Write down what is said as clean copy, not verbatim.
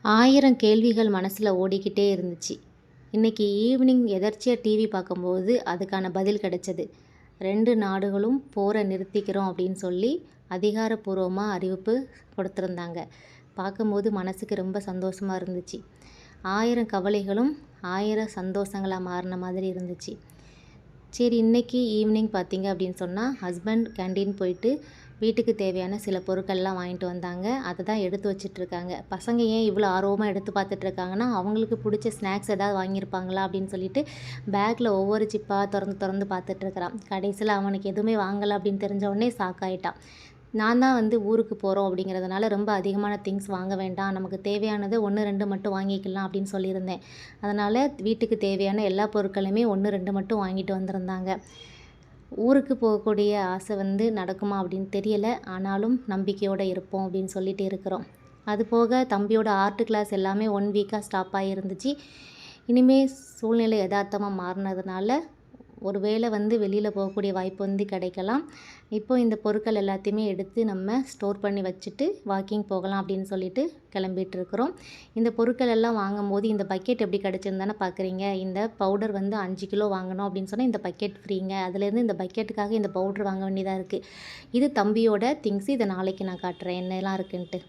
1000 கேள்விகள் மனசில் ஓடிக்கிட்டே இருந்துச்சு. இன்னைக்கு ஈவினிங் எதர்ச்சியாக டிவி பார்க்கும்போது அதுக்கான பதில் கிடைச்சது. 2 நாடுகளும் போரை நிறுத்திக்கிறோம் அப்படின்னு சொல்லி அதிகாரப்பூர்வமாக அறிவிப்பு கொடுத்துருந்தாங்க. பார்க்கும்போது மனசுக்கு ரொம்ப சந்தோஷமாக இருந்துச்சு. 1000 கவலைகளும் 1000 சந்தோஷங்களாக மாறின மாதிரி இருந்துச்சு. சரி, இன்றைக்கி ஈவினிங் பார்த்தீங்க அப்படின்னு சொன்னால் ஹஸ்பண்ட் கேண்டீன் போயிட்டு வீட்டுக்கு தேவையான சில பொருட்கள்லாம் வாங்கிட்டு வந்தாங்க. அதை தான் எடுத்து வச்சிட்ருக்காங்க. பசங்க ஏன் இவ்வளோ ஆர்வமாக எடுத்து பார்த்துட்ருக்காங்கன்னா, அவங்களுக்கு பிடிச்ச ஸ்நாக்ஸ் ஏதாவது வாங்கியிருப்பாங்களா அப்படின்னு சொல்லிட்டு பேக்கில் ஒவ்வொரு சிப்பாக திறந்து திறந்து பார்த்துட்ருக்குறான். கடைசியில் அவனுக்கு எதுவுமே வாங்கலை அப்படின்னு தெரிஞ்ச உடனே ஷாக்காயிட்டான். நான் தான் ஊருக்கு போகிறோம் அப்படிங்கிறதுனால ரொம்ப அதிகமான திங்ஸ் வாங்க வேண்டாம், நமக்கு தேவையானது 1, 2 மட்டும் வாங்கிக்கலாம் அப்படின்னு சொல்லியிருந்தேன். அதனால் வீட்டுக்கு தேவையான எல்லா பொருட்களுமே 1, 2 மட்டும் வாங்கிட்டு வந்திருந்தாங்க. ஊருக்கு போகக்கூடிய ஆசை நடக்குமா அப்படின்னு தெரியலை. ஆனாலும் நம்பிக்கையோடு இருப்போம் அப்படின்னு சொல்லிட்டு இருக்கிறோம். அதுபோக தம்பியோட ஆர்ட் கிளாஸ் எல்லாமே 1 வீக்காக ஸ்டாப் ஆகியிருந்துச்சு. இனிமேல் சூழ்நிலை யதார்த்தமாக மாறினதுனால ஒரு வேளை வெளியில் போகக்கூடிய வாய்ப்பு கிடைக்கலாம். இப்போ இந்த பொருட்கள் எல்லாத்தையுமே எடுத்து நம்ம ஸ்டோர் பண்ணி வச்சுட்டு வாக்கிங் போகலாம் அப்படின்னு சொல்லிட்டு கிளம்பிட்டுருக்குறோம். இந்த பொருட்கள் எல்லாம் வாங்கும்போது இந்த பக்கெட் எப்படி கிடச்சிருந்தானே பார்க்குறீங்க. இந்த பவுடர் 5 கிலோ வாங்கணும் அப்படின்னு சொன்னால் இந்த பக்கெட் ஃப்ரீங்க. அதுலேருந்து இந்த பக்கெட்டுக்காக இந்த பவுடர் வாங்க வேண்டியதாக இருக்குது. இது தம்பியோட திங்ஸு. இதை நாளைக்கு நான் காட்டுறேன் என்னெல்லாம் இருக்குன்ட்டு.